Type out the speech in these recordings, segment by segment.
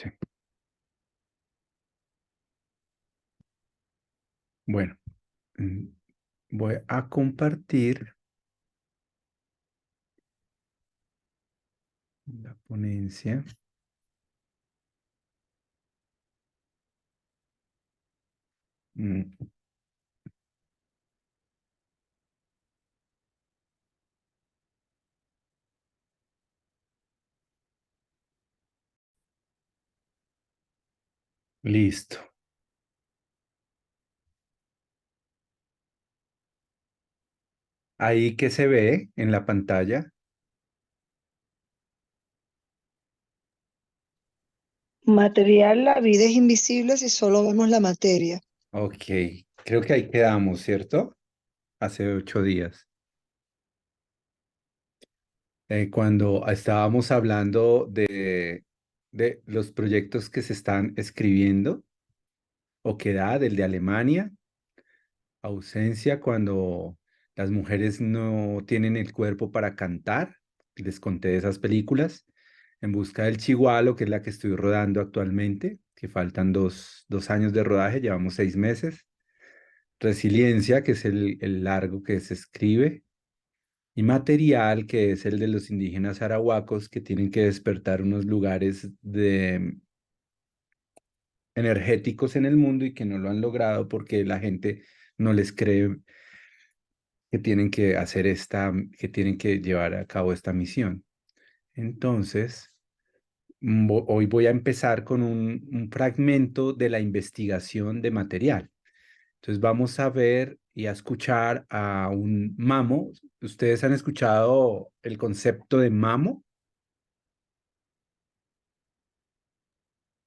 Sí. Bueno, mm, voy a compartir la ponencia. Mm, Listo. Ahí que se ve en la pantalla. Material, la vida es invisible si solo vemos la materia. Ok, creo que ahí quedamos, ¿cierto? Hace 8 días. Cuando estábamos hablando de los proyectos que se están escribiendo o que da del de Alemania, ausencia cuando las mujeres no tienen el cuerpo para cantar. Les conté de esas películas. En busca del Chigualo, que es la que estoy rodando actualmente, que faltan dos años de rodaje, llevamos 6 meses. Resiliencia, que es el largo que se escribe. Y material, que es el de los indígenas arahuacos, que tienen que despertar unos lugares energéticos en el mundo y que no lo han logrado porque la gente no les cree que tienen que hacer que tienen que llevar a cabo esta misión. Entonces, hoy voy a empezar con un fragmento de la investigación de material. Entonces, vamos a ver y a escuchar a un mamo. ¿Ustedes han escuchado el concepto de mamo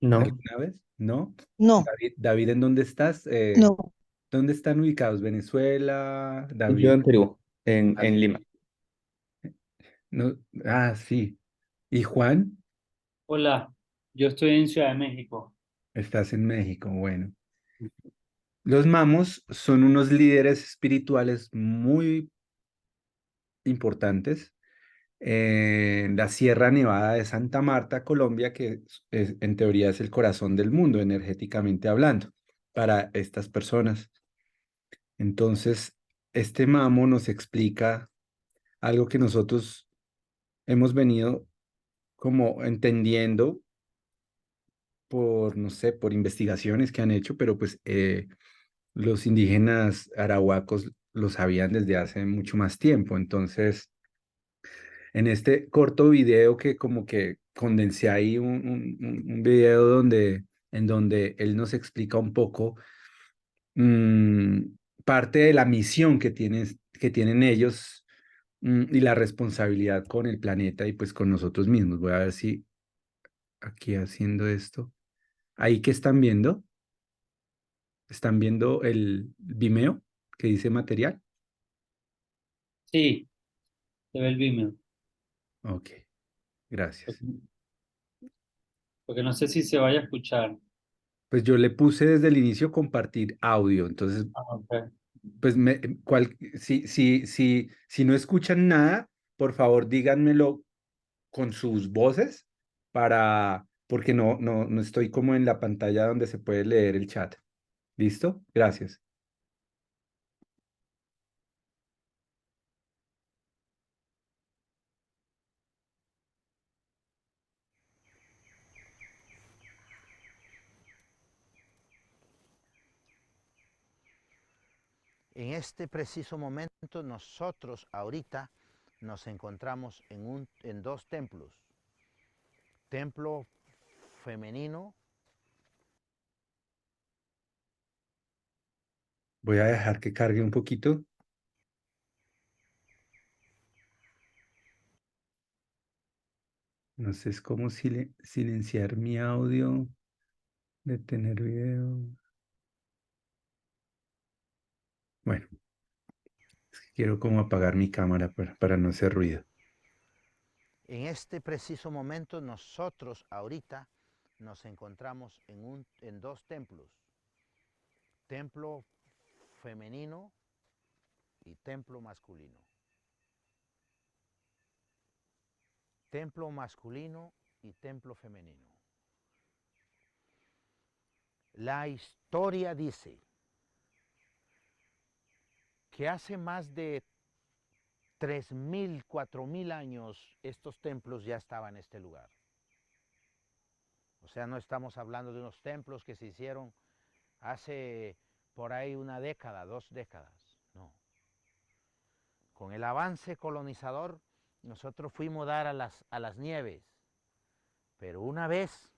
No, alguna vez? ¿No? No, David, ¿en dónde estás? no, ¿Dónde están ubicados? ¿Venezuela? yo David. en Perú, Ah, en Lima. no, sí. ¿Y Juan? Hola, yo estoy en Ciudad de México. Estás en México. Bueno. Los mamos son unos líderes espirituales muy importantes en la Sierra Nevada de Santa Marta, Colombia, que en teoría es el corazón del mundo, energéticamente hablando, para estas personas. Entonces, este mamo nos explica algo que nosotros hemos venido como entendiendo por, no sé, por investigaciones que han hecho, pero pues los indígenas arahuacos lo sabían desde hace mucho más tiempo. Entonces, en este corto video que como que condensé ahí un video en donde él nos explica un poco mm, parte de la misión que tienen ellos y la responsabilidad con el planeta y pues con nosotros mismos. Voy a ver si aquí haciendo esto. Ahí que están viendo el Vimeo que dice material. Sí, se ve el Vimeo, Ok, gracias. porque porque no sé si se vaya a escuchar. Pues yo le puse desde el inicio compartir audio, entonces Ah, ok. pues si no escuchan nada, por favor díganmelo con sus voces porque no estoy como en la pantalla donde se puede leer el chat. ¿Listo? Gracias. En este preciso momento nosotros ahorita nos encontramos en dos templos, templo femenino. Voy a dejar que cargue un poquito. No sé, es como silenciar mi audio, detener video. Bueno, es que quiero como apagar mi cámara para no hacer ruido. En este preciso momento nosotros ahorita nos encontramos en dos templos, templo femenino y templo masculino. Templo masculino y templo femenino. La historia dice que hace más de 3.000, 4.000 años estos templos ya estaban en este lugar. O sea, no estamos hablando de unos templos que se hicieron hace por ahí una década, 2 décadas, no. Con el avance colonizador, nosotros fuimos a dar a las nieves, pero una vez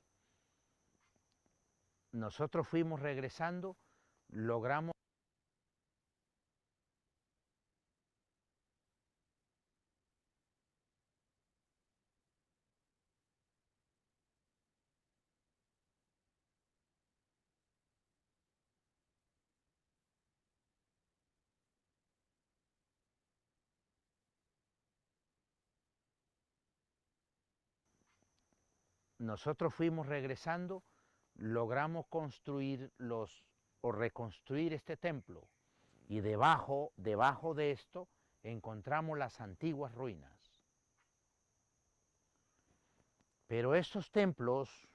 nosotros fuimos regresando, logramos logramos construir o reconstruir este templo. Y debajo de esto encontramos las antiguas ruinas. Pero estos templos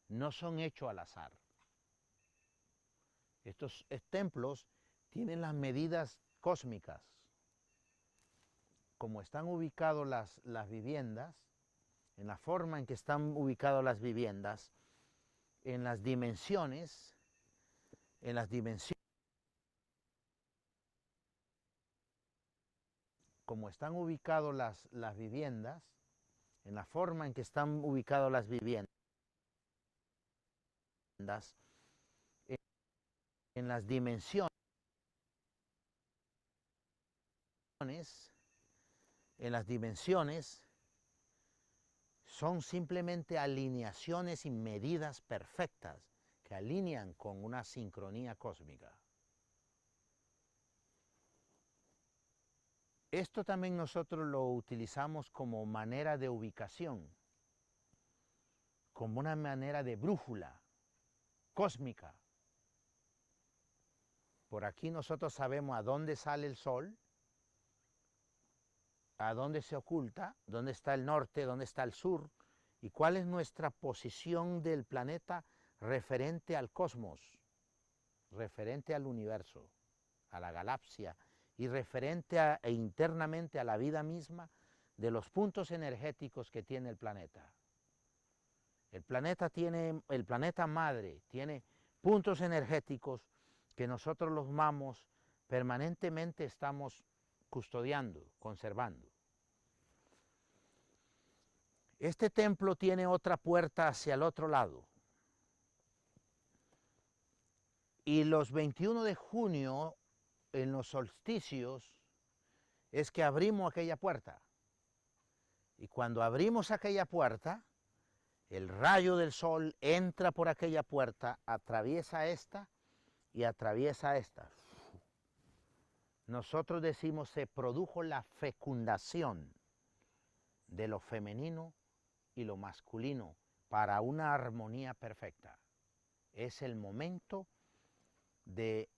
no son hechos al azar. Estos templos tienen las medidas cósmicas. Como están ubicados las viviendas, en la forma en que están ubicadas las viviendas, en las dimensiones, como están ubicadas las viviendas, en la forma en que están ubicadas las viviendas, en las dimensiones, son simplemente alineaciones y medidas perfectas que alinean con una sincronía cósmica. Esto también nosotros lo utilizamos como manera de ubicación, como una manera de brújula cósmica. Por aquí nosotros sabemos a dónde sale el sol, a dónde se oculta, dónde está el norte, dónde está el sur, y cuál es nuestra posición del planeta referente al cosmos, referente al universo, a la galaxia, y referente e internamente a la vida misma de los puntos energéticos que tiene el planeta. El planeta madre tiene puntos energéticos que nosotros los mamos permanentemente estamos custodiando, conservando. Este templo tiene otra puerta hacia el otro lado. Y los 21 de junio, en los solsticios, es que abrimos aquella puerta. Y cuando abrimos aquella puerta, el rayo del sol entra por aquella puerta, atraviesa esta y atraviesa esta. Nosotros decimos se produjo la fecundación de lo femenino y lo masculino para una armonía perfecta. Es el momento de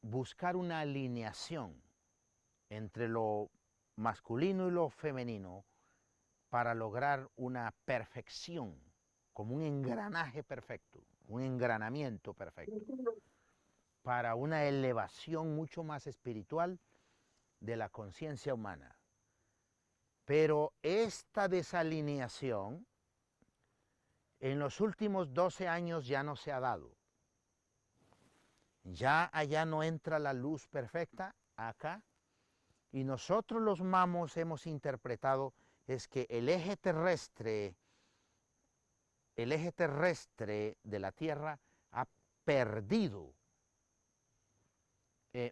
buscar una alineación entre lo masculino y lo femenino para lograr una perfección, como un engranaje perfecto, un engranamiento perfecto, para una elevación mucho más espiritual de la conciencia humana. Pero esta desalineación en los últimos 12 años ya no se ha dado. Ya allá no entra la luz perfecta, acá, y nosotros los mamos hemos interpretado es que el eje terrestre de la Tierra ha perdido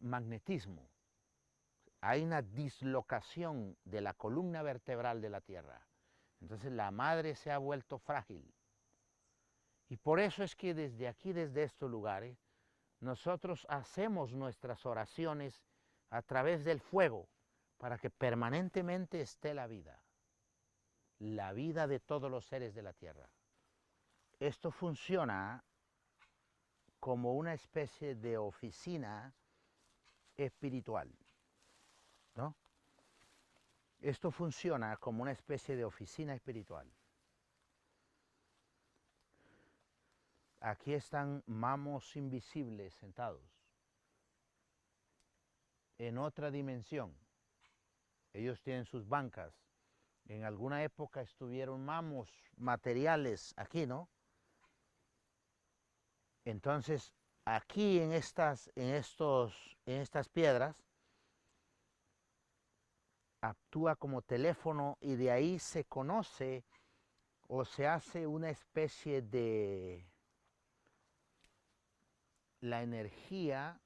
magnetismo. Hay una dislocación de la columna vertebral de la Tierra. Entonces la madre se ha vuelto frágil. Y por eso es que desde aquí, desde estos lugares, nosotros hacemos nuestras oraciones a través del fuego para que permanentemente esté la vida de todos los seres de la Tierra. Esto funciona como una especie de oficina espiritual, ¿no? Esto funciona como una especie de oficina espiritual. aquí están mamos invisibles sentados en otra dimensión. Ellos tienen sus bancas. En alguna época estuvieron mamos materiales aquí, ¿no? Entonces, aquí en estas piedras actúa como teléfono y de ahí se conoce o se hace una especie de la energía,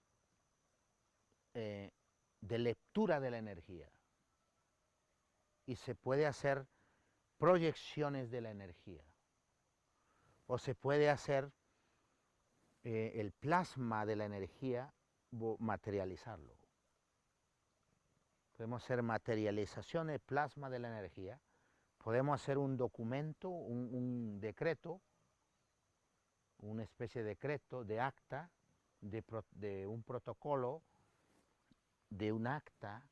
de lectura de la energía. Y se puede hacer proyecciones de la energía. O se puede hacer el plasma de la energía, materializarlo. Podemos hacer materialización del plasma de la energía. Podemos hacer un documento, un decreto, una especie de decreto, de acta, de un protocolo, de un acta,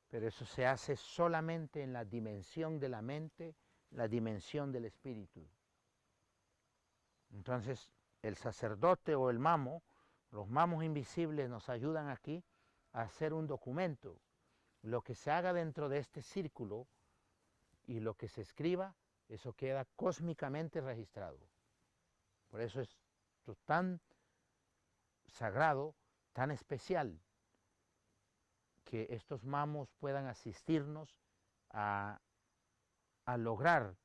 pero eso se hace solamente en la dimensión de la mente, la dimensión del espíritu. Entonces, el sacerdote o el mamo, los mamos invisibles nos ayudan aquí a hacer un documento. Lo que se haga dentro de este círculo y lo que se escriba, eso queda cósmicamente registrado. Por eso es tan sagrado, tan especial, que estos mamos puedan asistirnos a lograr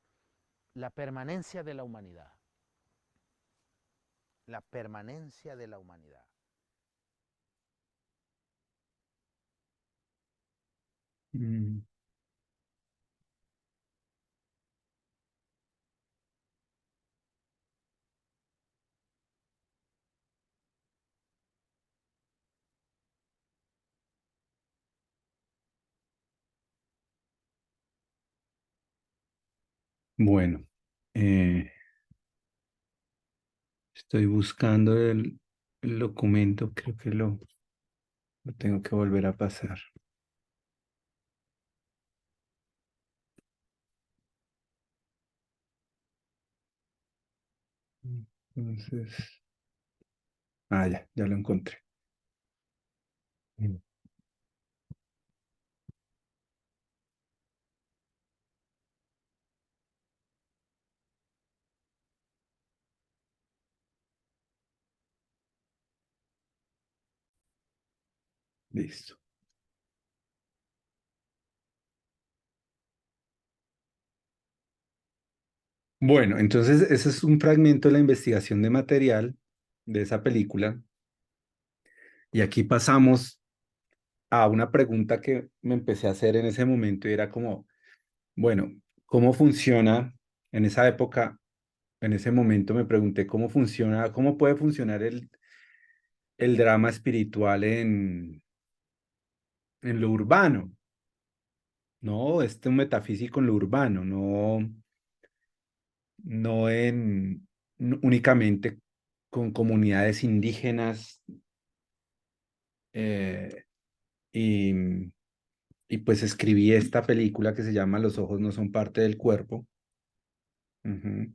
la permanencia de la humanidad. La permanencia de la humanidad. Bueno, estoy buscando el documento, creo que lo tengo que volver a pasar. Entonces, ya lo encontré. Listo. Bueno, entonces ese es un fragmento de la investigación de material de esa película. Y aquí pasamos a una pregunta que me empecé a hacer en ese momento y era como, bueno, ¿cómo funciona en esa época? En ese momento me pregunté cómo funciona, cómo puede funcionar el drama espiritual en lo urbano, ¿no? Este metafísico en lo urbano, no únicamente con comunidades indígenas eh, y, y pues escribí esta película que se llama Los ojos no son parte del cuerpo. Ujú.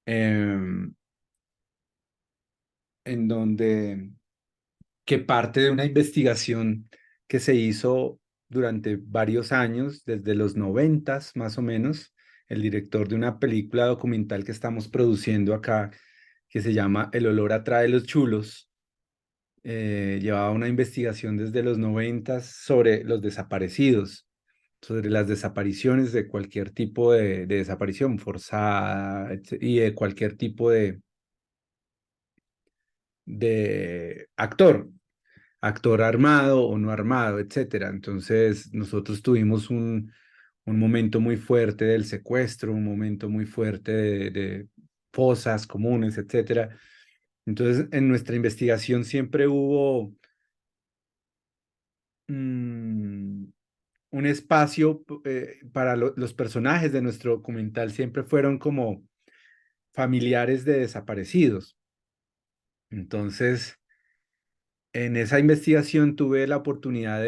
Em, en donde que parte de una investigación que se hizo durante varios años, desde los 90 más o menos, el director de una película documental que estamos produciendo acá, que se llama El olor atrae los chulos, llevaba una investigación desde los 90 sobre los desaparecidos, sobre las desapariciones de cualquier tipo de desaparición forzada y de cualquier tipo de actor armado o no armado, etcétera. Entonces, nosotros tuvimos un momento muy fuerte del secuestro, un momento muy fuerte de fosas comunes, etcétera. Entonces, en nuestra investigación siempre hubo un espacio para los personajes de nuestro documental, siempre fueron como familiares de desaparecidos. Entonces, en esa investigación tuve la oportunidad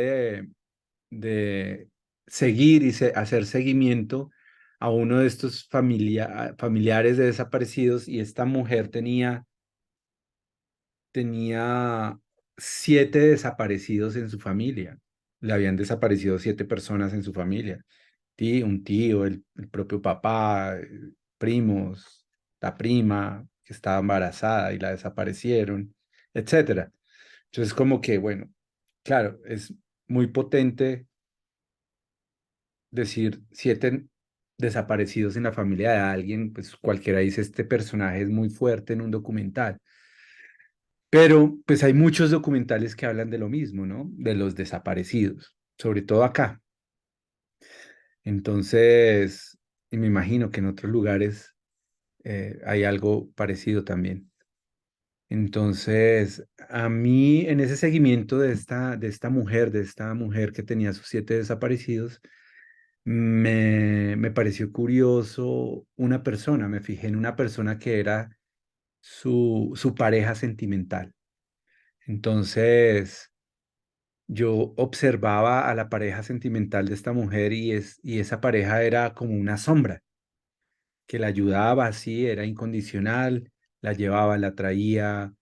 de seguir y hacer seguimiento a uno de estos familiares de desaparecidos y esta mujer tenía 7 desaparecidos en su familia. Le habían desaparecido 7 personas en su familia. Un tío, el propio papá, primos, la prima que estaba embarazada y la desaparecieron, etcétera. Entonces, como que, bueno, claro, es muy potente decir 7 desaparecidos en la familia de alguien, pues cualquiera dice, este personaje es muy fuerte en un documental. Pero pues hay muchos documentales que hablan de lo mismo, ¿no? De los desaparecidos, sobre todo acá. Entonces, y me imagino que en otros lugares hay algo parecido también. Entonces, a mí en ese seguimiento de esta mujer que tenía sus 7 desaparecidos, me pareció curioso una persona, me fijé en una persona que era su pareja sentimental. Entonces, yo observaba a la pareja sentimental de esta mujer y esa pareja era como una sombra que la ayudaba así, era incondicional, la llevaba, la traía,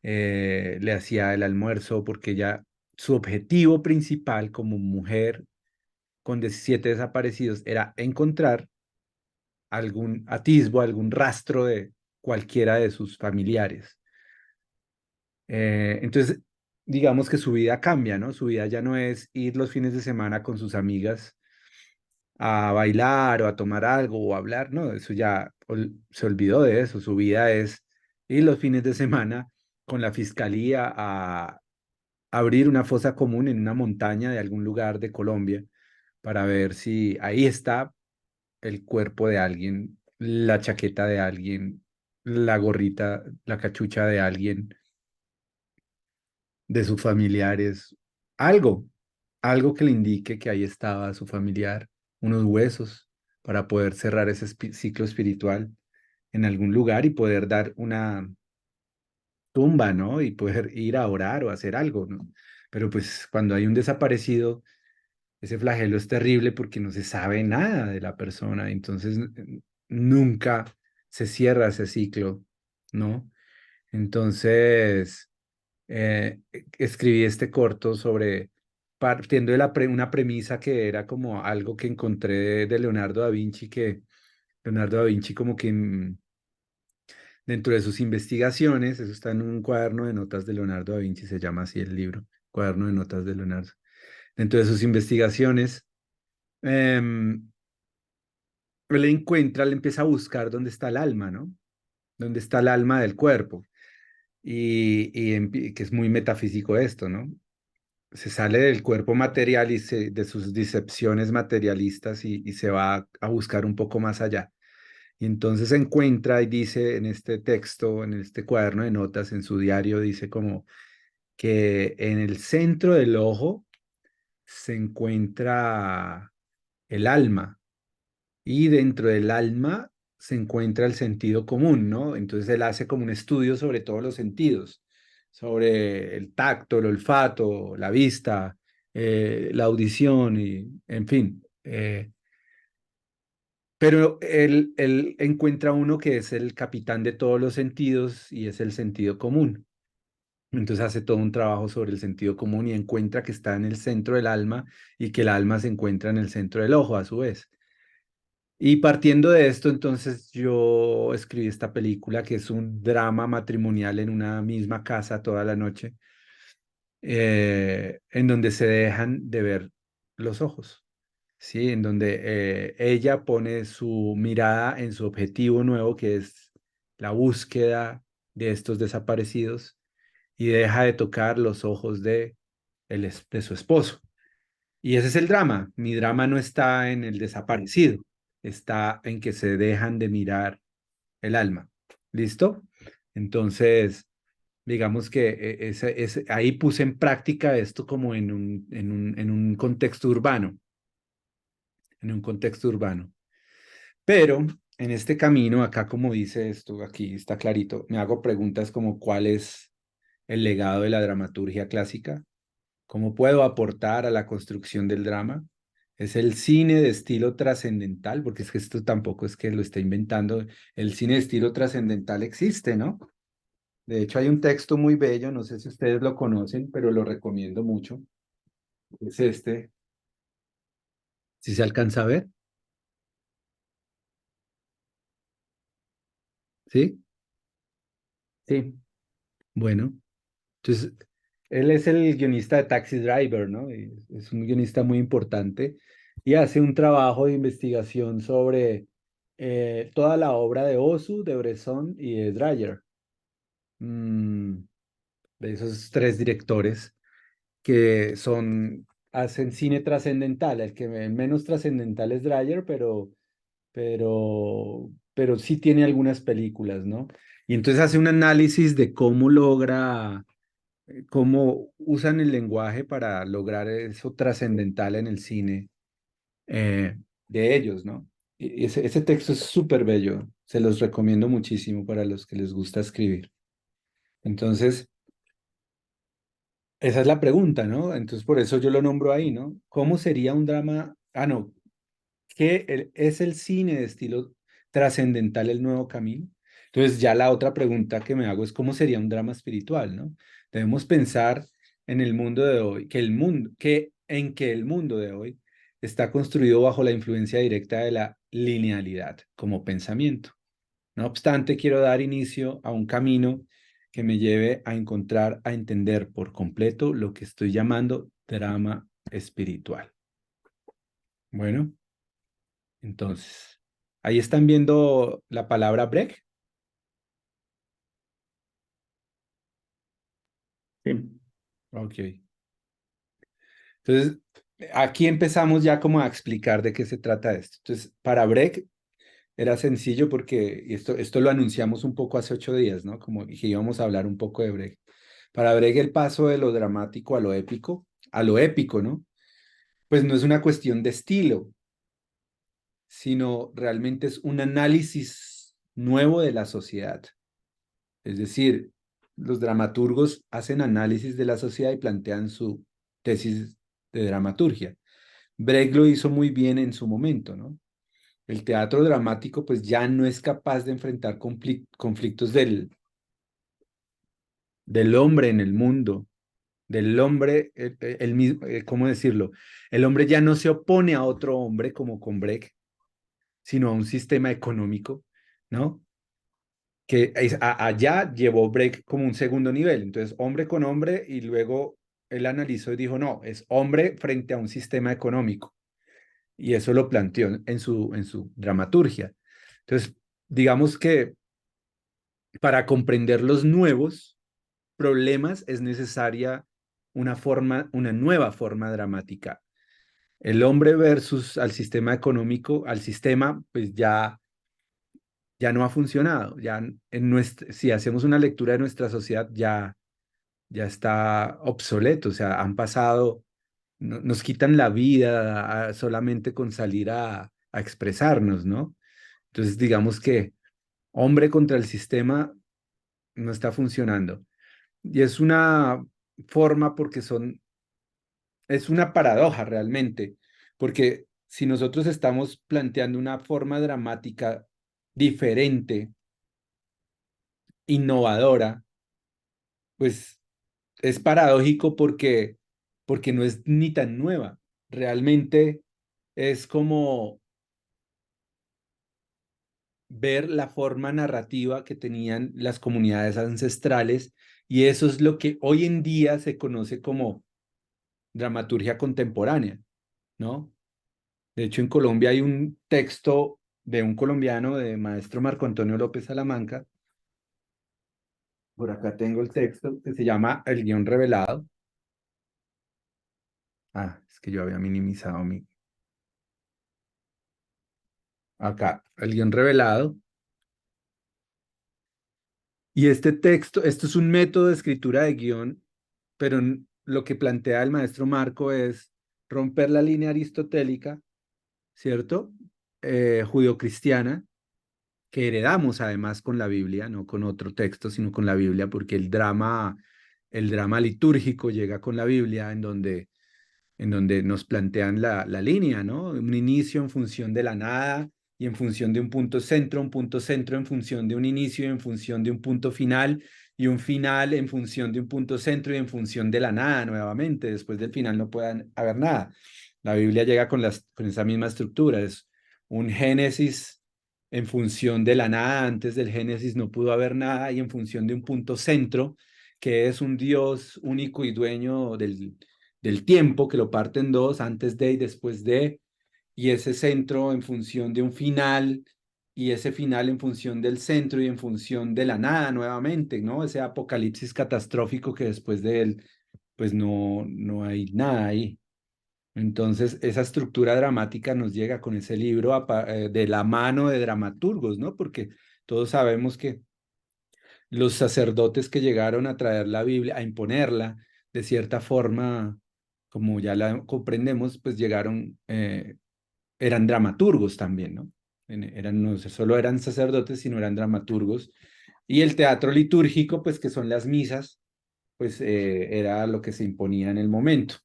le hacía el almuerzo porque su objetivo principal como mujer con 17 desaparecidos era encontrar algún atisbo, algún rastro de cualquiera de sus familiares. Entonces, digamos que su vida cambia, ¿no? Su vida ya no es ir los fines de semana con sus amigas a bailar o a tomar algo o a hablar, no, eso ya se olvidó de eso. Su vida es ir los fines de semana con la fiscalía a abrir una fosa común en una montaña de algún lugar de Colombia para ver si ahí está el cuerpo de alguien, la chaqueta de alguien, la gorrita, la cachucha de alguien, de sus familiares, algo, algo que le indique que ahí estaba su familiar, unos huesos para poder cerrar ese ciclo espiritual en algún lugar y poder dar una tumba, ¿no? Y poder ir a orar o hacer algo, ¿no? Pero pues cuando hay un desaparecido, ese flagelo es terrible porque no se sabe nada de la persona, entonces nunca se cierra ese ciclo, ¿no? Entonces, escribí este corto partiendo de una premisa que era como algo que encontré de Leonardo da Vinci, que Leonardo da Vinci como que dentro de sus investigaciones, eso está en un cuaderno de notas de Leonardo da Vinci, se llama así el libro, cuaderno de notas de Leonardo. Dentro de sus investigaciones, em, él empieza a buscar dónde está el alma, ¿no? ¿Dónde está el alma del cuerpo? Que es muy metafísico esto, ¿no? Se sale del cuerpo material de sus discepciones materialistas y se va a buscar un poco más allá. Y entonces se encuentra y dice en este texto, en este cuaderno de notas, en su diario, dice como que en el centro del ojo se encuentra el alma y dentro del alma se encuentra el sentido común, ¿no? Entonces él hace como un estudio sobre todos los sentidos, sobre el tacto, el olfato, la vista, la audición y, en fin. Pero él encuentra uno que es el capitán de todos los sentidos y es el sentido común. Entonces hace todo un trabajo sobre el sentido común y encuentra que está en el centro del alma y que el alma se encuentra en el centro del ojo a su vez. Y partiendo de esto, entonces yo escribí esta película que es un drama matrimonial en una misma casa toda la noche, en donde se dejan de ver los ojos, ¿sí? En donde ella pone su mirada en su objetivo nuevo, que es la búsqueda de estos desaparecidos, y deja de tocar los ojos de su esposo. Y ese es el drama. Mi drama no está en el desaparecido, está en que se dejan de mirar el alma. ¿Listo? Entonces, digamos que ahí puse en práctica esto como en un contexto urbano, en un contexto urbano. Pero en este camino, acá como dice esto, aquí está clarito, me hago preguntas como cuál es el legado de la dramaturgia clásica, cómo puedo aportar a la construcción del drama. Es el cine de estilo trascendental, porque es que esto tampoco es que lo esté inventando. El cine de estilo trascendental existe, ¿no? De hecho, hay un texto muy bello, no sé si ustedes lo conocen, pero lo recomiendo mucho. Es este, si se alcanza a ver, ¿sí? Sí. Bueno, entonces, él es el guionista de Taxi Driver, ¿no? Y es un guionista muy importante y hace un trabajo de investigación sobre toda la obra de Ozu, de Bresson y de Dreyer. Mm, de esos tres directores que hacen cine trascendental. El menos trascendental es Dreyer, pero sí tiene algunas películas, ¿no? Y entonces hace un análisis de cómo usan el lenguaje para lograr eso trascendental en el cine de ellos, ¿no? Y ese texto es súper bello, se los recomiendo muchísimo para los que les gusta escribir. Entonces, esa es la pregunta, ¿no? Entonces, por eso yo lo nombro ahí, ¿no? ¿Cómo sería un drama? Ah, no, ¿es el cine de estilo trascendental el nuevo camino? Entonces, ya la otra pregunta que me hago es ¿cómo sería un drama espiritual, no? Debemos pensar en el mundo de hoy, que el mundo de hoy está construido bajo la influencia directa de la linealidad como pensamiento. No obstante, quiero dar inicio a un camino que me lleve a encontrar, a entender por completo lo que estoy llamando drama espiritual. Bueno, entonces, ahí están viendo la palabra break. Sí. Ok. Entonces, aquí empezamos ya como a explicar de qué se trata esto. Entonces, para break era sencillo porque esto lo anunciamos un poco hace 8 días, ¿no? Como dije, íbamos a hablar un poco de break. Para break el paso de lo dramático a lo épico, ¿no? Pues no es una cuestión de estilo, sino realmente es un análisis nuevo de la sociedad. Es decir, los dramaturgos hacen análisis de la sociedad y plantean su tesis de dramaturgia. Brecht lo hizo muy bien en su momento, ¿no? El teatro dramático pues ya no es capaz de enfrentar conflictos del hombre en el mundo, del hombre, mismo, ¿cómo decirlo? El hombre ya no se opone a otro hombre como con Brecht, sino a un sistema económico, ¿no? Que allá llevó Brecht como un segundo nivel. Entonces, hombre con hombre y luego él analizó y dijo, no, es hombre frente a un sistema económico. Y eso lo planteó en su dramaturgia. Entonces, digamos que para comprender los nuevos problemas es necesaria una nueva forma dramática. El hombre versus al sistema económico, al sistema, pues ya no ha funcionado. Si hacemos una lectura de nuestra sociedad, ya está obsoleto. O sea, han pasado, nos quitan la vida solamente con salir a expresarnos, ¿no? Entonces, digamos que hombre contra el sistema no está funcionando. Y es una forma es una paradoja realmente, porque si nosotros estamos planteando una forma dramática diferente, innovadora, pues es paradójico porque no es ni tan nueva. Realmente es como ver la forma narrativa que tenían las comunidades ancestrales y eso es lo que hoy en día se conoce como dramaturgia contemporánea, ¿no? De hecho, en Colombia hay un texto de un colombiano, de maestro Marco Antonio López Salamanca. Por acá tengo el texto que se llama El guión revelado. Ah, es que yo había minimizado mi. Acá, el guión revelado. Y este texto, esto es un método de escritura de guión, pero lo que plantea el maestro Marco es romper la línea aristotélica, ¿cierto? Judio-cristiana, que heredamos además con la Biblia, no con otro texto, sino con la Biblia, porque el drama litúrgico llega con la Biblia, en donde en donde nos plantean la línea, ¿no? Un inicio en función de la nada y en función de un punto centro en función de un inicio y en función de un punto final, y un final en función de un punto centro y en función de la nada nuevamente. Después del final no puede haber nada. La Biblia llega con esa misma estructura, es un Génesis en función de la nada, antes del Génesis no pudo haber nada, y en función de un punto centro, que es un Dios único y dueño del tiempo, que lo parte en dos, antes de y después de, y ese centro en función de un final, y ese final en función del centro y en función de la nada nuevamente, ¿no? Ese apocalipsis catastrófico que después de él, pues no hay nada ahí. Entonces, esa estructura dramática nos llega con ese libro de la mano de dramaturgos, ¿no? Porque todos sabemos que los sacerdotes que llegaron a traer la Biblia, a imponerla, de cierta forma, como ya la comprendemos, pues llegaron, eran dramaturgos también, ¿no? No solo eran sacerdotes, sino eran dramaturgos. Y el teatro litúrgico, pues que son las misas, pues era lo que se imponía en el momento.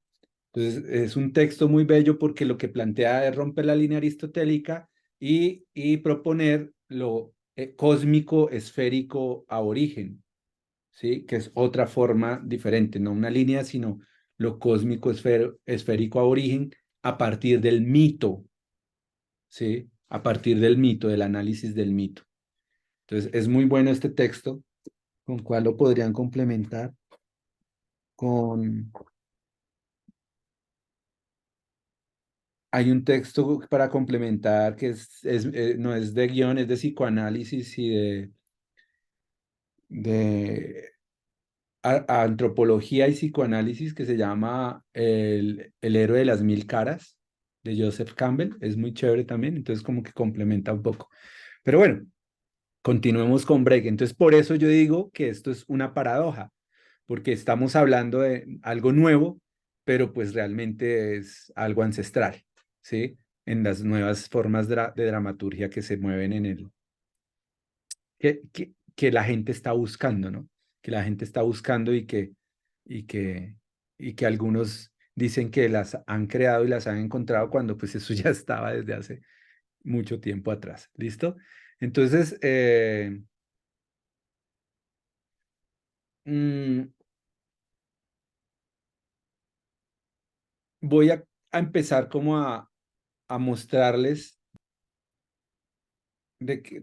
Entonces, es un texto muy bello porque lo que plantea es romper la línea aristotélica y proponer lo cósmico esférico a origen, ¿sí? Que es otra forma diferente, no una línea, sino lo cósmico esférico a origen a partir del mito, ¿sí? A partir del mito, del análisis del mito. Entonces, es muy bueno este texto, con cual lo podrían complementar con... Hay un texto para complementar que no es de guión, es de psicoanálisis y de antropología y psicoanálisis, que se llama El héroe de las mil caras, de Joseph Campbell. Es muy chévere también, entonces como que complementa un poco. Pero bueno, continuemos con Brecht. Entonces, por eso yo digo que esto es una paradoja, porque estamos hablando de algo nuevo, pero pues realmente es algo ancestral, ¿sí? En las nuevas formas de dramaturgia que se mueven que la gente está buscando, ¿no? Que la gente está buscando y que, y que algunos dicen que las han creado y las han encontrado cuando pues eso ya estaba desde hace mucho tiempo atrás. ¿Listo? Entonces, mm, voy a empezar como a mostrarles,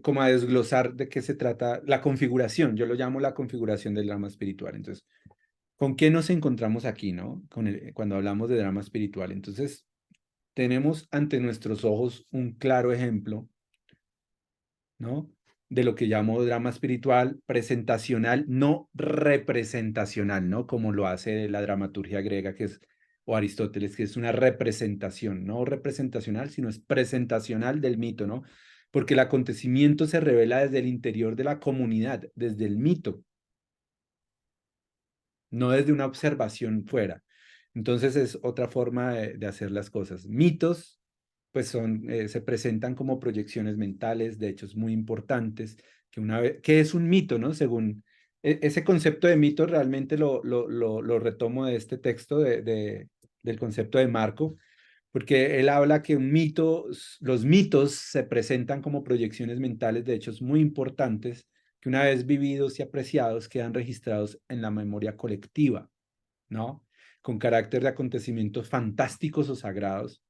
como a desglosar de qué se trata la configuración. Yo lo llamo la configuración del drama espiritual. Entonces, ¿con qué nos encontramos aquí, no? Cuando hablamos de drama espiritual. Entonces, tenemos ante nuestros ojos un claro ejemplo, ¿no? De lo que llamo drama espiritual presentacional, no representacional, ¿no? Como lo hace la dramaturgia griega, o Aristóteles, que es una representación, no representacional, sino es presentacional del mito, ¿no? Porque el acontecimiento se revela desde el interior de la comunidad, desde el mito, no desde una observación fuera. Entonces es otra forma de hacer las cosas. Mitos, pues se presentan como proyecciones mentales de hechos muy importantes, ¿qué es un mito, no? Según ese concepto de mito realmente lo retomo de este texto del concepto de Marco, porque él habla que los mitos se presentan como proyecciones mentales de hechos muy importantes que una vez vividos y apreciados quedan registrados en la memoria colectiva, ¿no? Con carácter de acontecimientos fantásticos o sagrados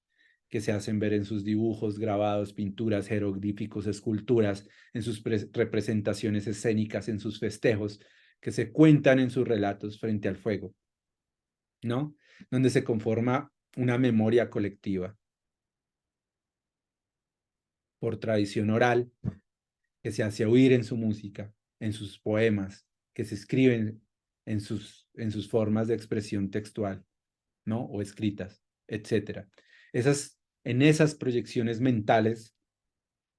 que se hacen ver en sus dibujos, grabados, pinturas, jeroglíficos, esculturas, en sus representaciones escénicas, en sus festejos, que se cuentan en sus relatos frente al fuego, ¿no? Donde se conforma una memoria colectiva por tradición oral que se hace oír en su música, en sus poemas, que se escriben en sus formas de expresión textual, ¿no? O escritas, etcétera. En esas proyecciones mentales,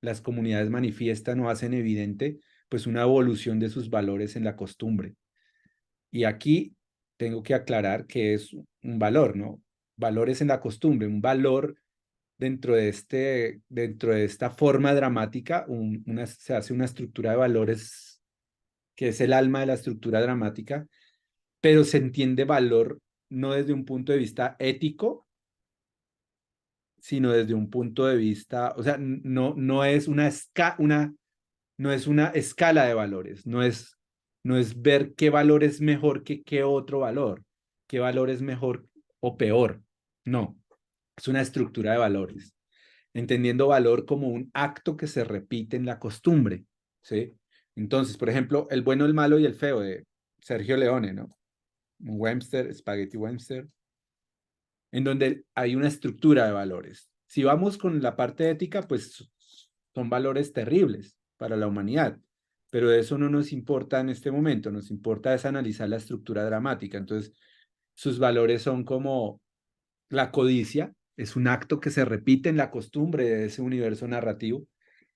las comunidades manifiestan o hacen evidente pues una evolución de sus valores en la costumbre. Y aquí tengo que aclarar que es un valor, ¿no? Valores en la costumbre, un valor dentro de esta forma dramática, se hace una estructura de valores que es el alma de la estructura dramática, pero se entiende valor no desde un punto de vista ético, sino desde un punto de vista, o sea, no es no es una escala de valores, no es ver qué valor es mejor que qué otro valor, qué valor es mejor o peor. No, es una estructura de valores, entendiendo valor como un acto que se repite en la costumbre, ¿sí? Entonces, por ejemplo, el bueno, el malo y el feo de Sergio Leone, ¿no? Webster, Spaghetti Webster, en donde hay una estructura de valores. Si vamos con la parte ética, pues son valores terribles para la humanidad, pero eso no nos importa en este momento, nos importa es analizar la estructura dramática. Entonces, sus valores son como la codicia, es un acto que se repite en la costumbre de ese universo narrativo.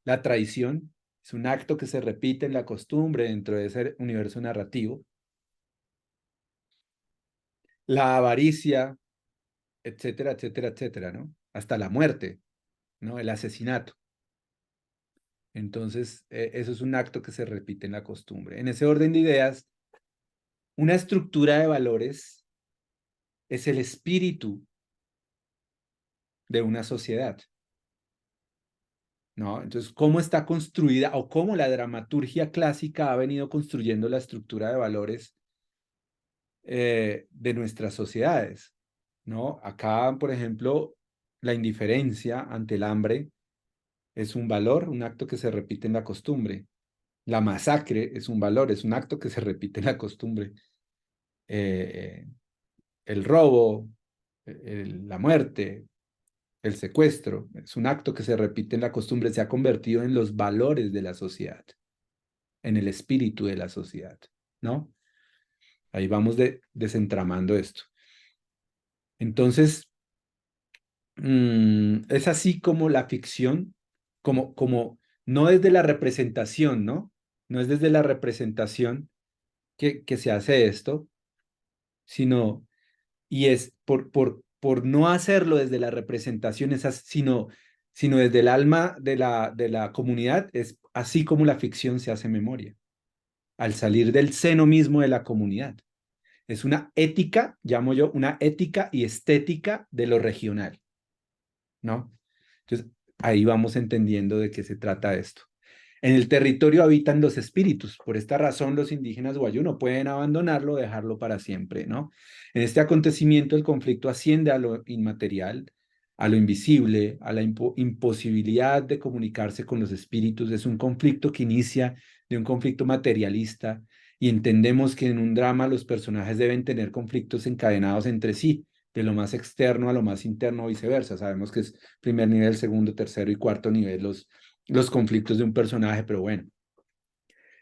La traición es un acto que se repite en la costumbre dentro de ese universo narrativo. La avaricia, etcétera, etcétera, etcétera, ¿no? Hasta la muerte, ¿no? El asesinato. Entonces, eso es un acto que se repite en la costumbre. En ese orden de ideas, una estructura de valores es el espíritu de una sociedad, ¿no? Entonces, ¿cómo está construida o cómo la dramaturgia clásica ha venido construyendo la estructura de valores de nuestras sociedades, ¿no? Acá, por ejemplo, la indiferencia ante el hambre es un valor, un acto que se repite en la costumbre. La masacre es un valor, es un acto que se repite en la costumbre. El robo, la muerte, el secuestro, es un acto que se repite en la costumbre, se ha convertido en los valores de la sociedad, en el espíritu de la sociedad, ¿no? Ahí vamos desentramando esto. Entonces, es así como la ficción, como no desde la representación, ¿no? No es desde la representación que se hace esto, sino, y es por no hacerlo desde la representación, sino desde el alma de la comunidad, es así como la ficción se hace memoria, al salir del seno mismo de la comunidad. Es una ética, llamo yo, una ética y estética de lo regional, ¿no? Entonces, ahí vamos entendiendo de qué se trata esto. En el territorio habitan los espíritus. Por esta razón, los indígenas guayú no pueden abandonarlo o dejarlo para siempre, ¿no? En este acontecimiento, el conflicto asciende a lo inmaterial, a lo invisible, a la imposibilidad de comunicarse con los espíritus. Es un conflicto que inicia de un conflicto materialista y entendemos que en un drama los personajes deben tener conflictos encadenados entre sí, de lo más externo a lo más interno o viceversa. Sabemos que es primer nivel, segundo, tercero y cuarto nivel los conflictos de un personaje, pero bueno,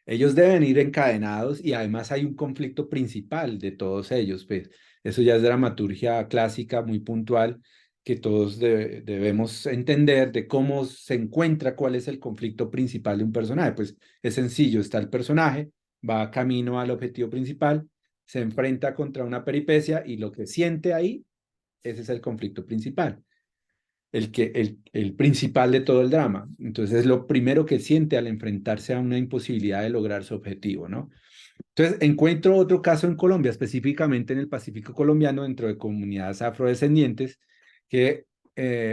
ellos deben ir encadenados y además hay un conflicto principal de todos ellos, pues eso ya es dramaturgia clásica muy puntual que todos debemos entender de cómo se encuentra cuál es el conflicto principal de un personaje. Pues es sencillo, está el personaje, va camino al objetivo principal, se enfrenta contra una peripecia y lo que siente ahí, ese es el conflicto principal. El principal de todo el drama. Entonces es lo primero que siente al enfrentarse a una imposibilidad de lograr su objetivo, ¿no? Entonces encuentro otro caso en Colombia, específicamente en el Pacífico colombiano, dentro de comunidades afrodescendientes, que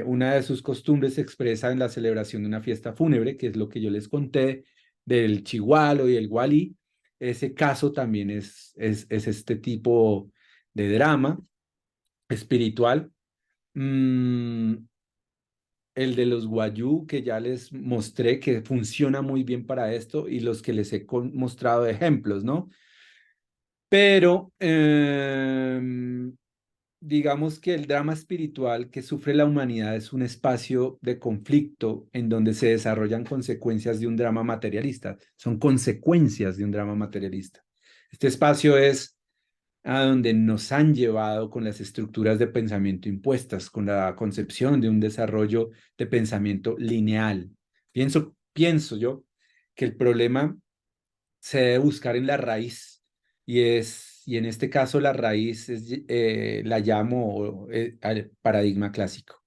una de sus costumbres se expresa en la celebración de una fiesta fúnebre, que es lo que yo les conté del Chigualo y el Gualí. Ese caso también es este tipo de drama espiritual. El de los guayú, que ya les mostré que funciona muy bien para esto, y los que les he mostrado ejemplos, ¿no? Pero digamos que el drama espiritual que sufre la humanidad es un espacio de conflicto en donde se desarrollan consecuencias de un drama materialista. Son consecuencias de un drama materialista. Este espacio es a donde nos han llevado con las estructuras de pensamiento impuestas, con la concepción de un desarrollo de pensamiento lineal. Pienso yo que el problema se debe buscar en la raíz y en este caso la raíz la llamo al paradigma clásico,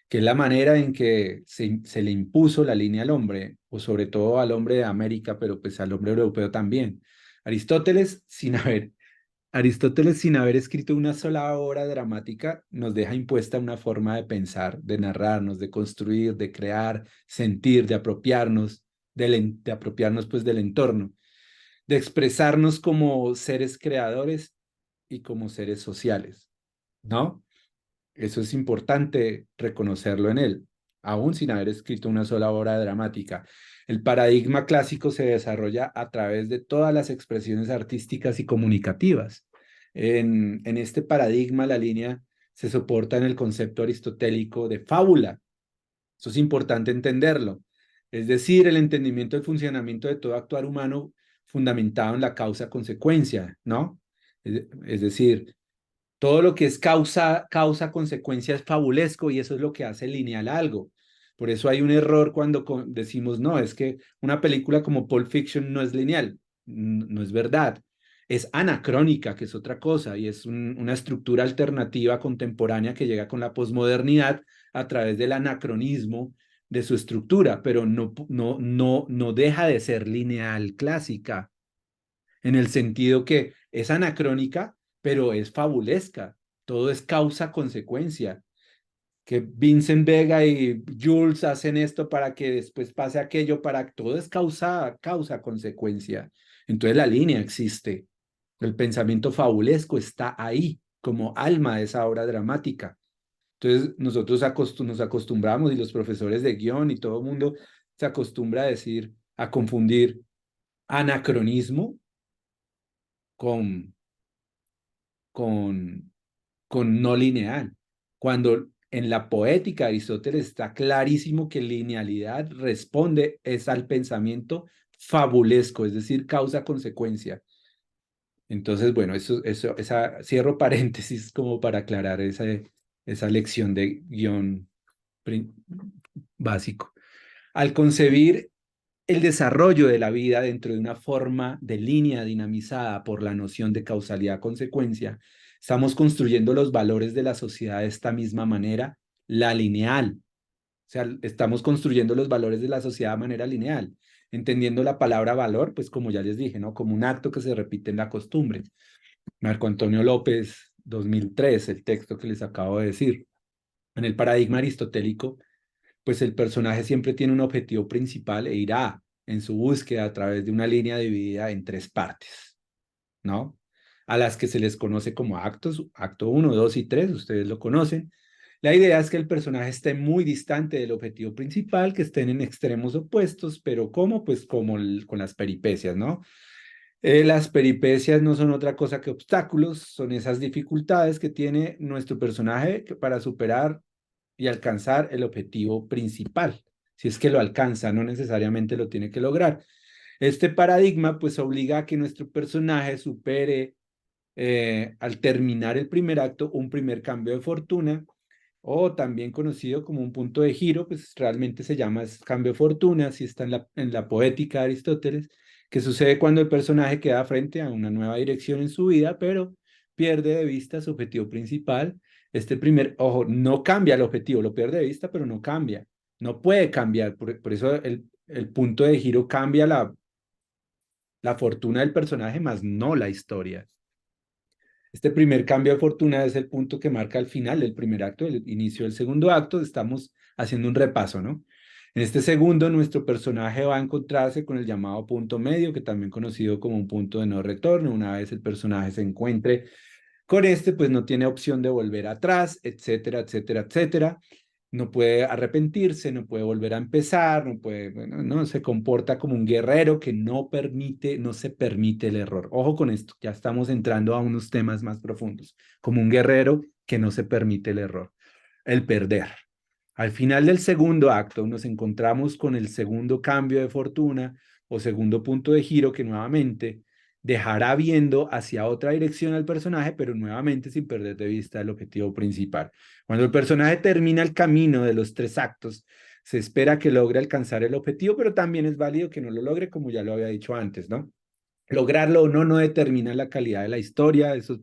que es la manera en que se le impuso la línea al hombre, o sobre todo al hombre de América, pero pues al hombre europeo también. Aristóteles, sin haber Aristóteles, sin haber escrito una sola obra dramática, nos deja impuesta una forma de pensar, de narrarnos, de construir, de crear, sentir, de apropiarnos, de apropiarnos pues del entorno, de expresarnos como seres creadores y como seres sociales, ¿no? Eso es importante reconocerlo en él, aún sin haber escrito una sola obra dramática. El paradigma clásico se desarrolla a través de todas las expresiones artísticas y comunicativas. En este paradigma, la línea se soporta en el concepto aristotélico de fábula. Eso es importante entenderlo. Es decir, el entendimiento del funcionamiento de todo actuar humano fundamentado en la causa-consecuencia, ¿no? Es decir, todo lo que es causa-consecuencia es fabulesco y eso es lo que hace lineal algo. Por eso hay un error cuando decimos, no, es que una película como Pulp Fiction no es lineal. No es verdad. Es anacrónica, que es otra cosa, y es una estructura alternativa contemporánea que llega con la posmodernidad a través del anacronismo de su estructura, pero no deja de ser lineal clásica, en el sentido que es anacrónica, pero es fabulesca. Todo es causa-consecuencia. Que Vincent Vega y Jules hacen esto para que después pase aquello, todo es causa-consecuencia. Entonces la línea existe. El pensamiento fabulesco está ahí como alma de esa obra dramática. Entonces nosotros nos acostumbramos y los profesores de guión y todo el mundo se acostumbra a decir, a confundir anacronismo con, con, con no lineal, cuando en la poética de Aristóteles está clarísimo que linealidad responde es al pensamiento fabulesco, es decir, causa-consecuencia. Entonces, bueno, cierro paréntesis como para aclarar esa lección de guión básico. Al concebir el desarrollo de la vida dentro de una forma de línea dinamizada por la noción de causalidad-consecuencia, estamos construyendo los valores de la sociedad de esta misma manera, la lineal. O sea, estamos construyendo los valores de la sociedad de manera lineal, entendiendo la palabra valor, pues como ya les dije, ¿no? Como un acto que se repite en la costumbre. Marco Antonio López, 2003, el texto que les acabo de decir. En el paradigma aristotélico, pues el personaje siempre tiene un objetivo principal e irá en su búsqueda a través de una línea dividida en tres partes, ¿no? A las que se les conoce como actos, acto 1, 2 y 3, ustedes lo conocen. La idea es que el personaje esté muy distante del objetivo principal, que estén en extremos opuestos, pero ¿cómo? Pues como con las peripecias, ¿no? Las peripecias no son otra cosa que obstáculos, son esas dificultades que tiene nuestro personaje para superar y alcanzar el objetivo principal. Si es que lo alcanza, no necesariamente lo tiene que lograr. Este paradigma pues obliga a que nuestro personaje supere al terminar el primer acto un primer cambio de fortuna, o también conocido como un punto de giro, pues realmente se llama cambio de fortuna, si está en la poética de Aristóteles, que sucede cuando el personaje queda frente a una nueva dirección en su vida, pero pierde de vista su objetivo principal. Este primer, ojo, no cambia el objetivo, lo pierde de vista, pero no cambia, no puede cambiar, por eso el punto de giro cambia la fortuna del personaje, más no la historia. Este primer cambio de fortuna es el punto que marca el final del primer acto, el inicio del segundo acto. Estamos haciendo un repaso, ¿no? En este segundo, nuestro personaje va a encontrarse con el llamado punto medio, que también conocido como un punto de no retorno. Una vez el personaje se encuentre con este, pues no tiene opción de volver atrás, etcétera, etcétera, etcétera. No puede arrepentirse, no puede volver a empezar, no puede, bueno, no, se comporta como un guerrero que no se permite el error. Ojo con esto, ya estamos entrando a unos temas más profundos. Como un guerrero que no se permite el error, el perder. Al final del segundo acto nos encontramos con el segundo cambio de fortuna o segundo punto de giro que nuevamente dejará viendo hacia otra dirección al personaje, pero nuevamente sin perder de vista el objetivo principal. Cuando el personaje termina el camino de los tres actos, se espera que logre alcanzar el objetivo, pero también es válido que no lo logre, como ya lo había dicho antes, ¿no? Lograrlo o no determina la calidad de la historia, eso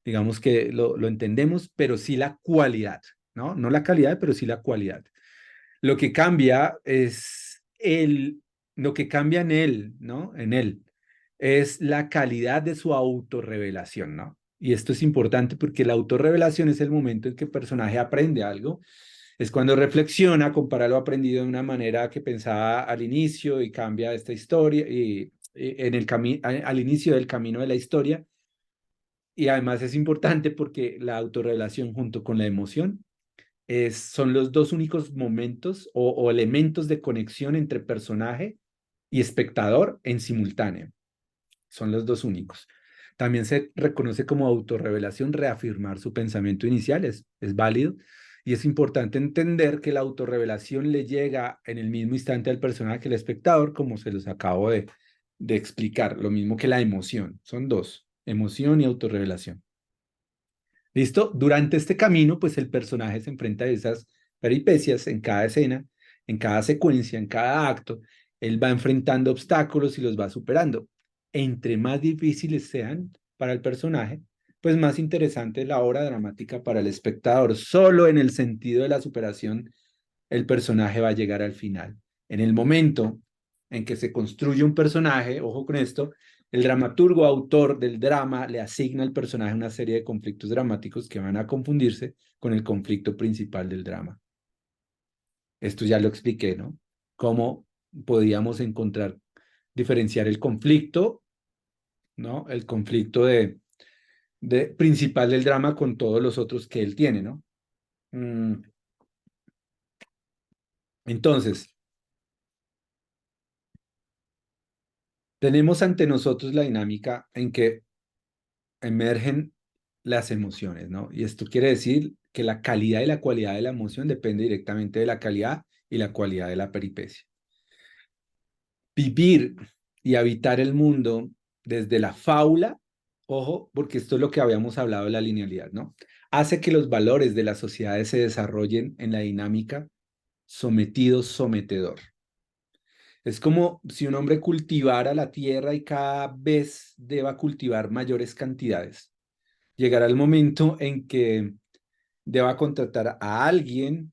digamos que lo entendemos, pero sí la cualidad, ¿no? No la calidad, pero sí la cualidad. Lo que cambia es lo que cambia en él, ¿no? En él es la calidad de su autorrevelación, ¿no? Y esto es importante porque la autorrevelación es el momento en que el personaje aprende algo, es cuando reflexiona, compara lo aprendido de una manera que pensaba al inicio y cambia esta historia y en el al inicio del camino de la historia. Y además es importante porque la autorrevelación junto con la emoción son los dos únicos momentos o elementos de conexión entre personaje y espectador en simultáneo. Son los dos únicos. También se reconoce como autorrevelación reafirmar su pensamiento inicial, es válido. Y es importante entender que la autorrevelación le llega en el mismo instante al personaje que el espectador, como se los acabo de explicar. Lo mismo que la emoción. Son dos, emoción y autorrevelación. ¿Listo? Durante este camino, pues el personaje se enfrenta a esas peripecias en cada escena, en cada secuencia, en cada acto. Él va enfrentando obstáculos y los va superando. Entre más difíciles sean para el personaje, pues más interesante es la obra dramática para el espectador. Solo en el sentido de la superación, el personaje va a llegar al final. En el momento en que se construye un personaje, ojo con esto, el dramaturgo autor del drama le asigna al personaje una serie de conflictos dramáticos que van a confundirse con el conflicto principal del drama. Esto ya lo expliqué, ¿no? Cómo podíamos encontrar, diferenciar el conflicto, ¿no? El conflicto principal del drama con todos los otros que él tiene, ¿no? Entonces, tenemos ante nosotros la dinámica en que emergen las emociones, ¿no? Y esto quiere decir que la calidad y la cualidad de la emoción depende directamente de la calidad y la cualidad de la peripecia. Vivir y habitar el mundo desde la fábula, ojo, porque esto es lo que habíamos hablado de la linealidad, ¿no? Hace que los valores de las sociedades se desarrollen en la dinámica sometido-sometedor. Es como si un hombre cultivara la tierra y cada vez deba cultivar mayores cantidades. Llegará el momento en que deba contratar a alguien,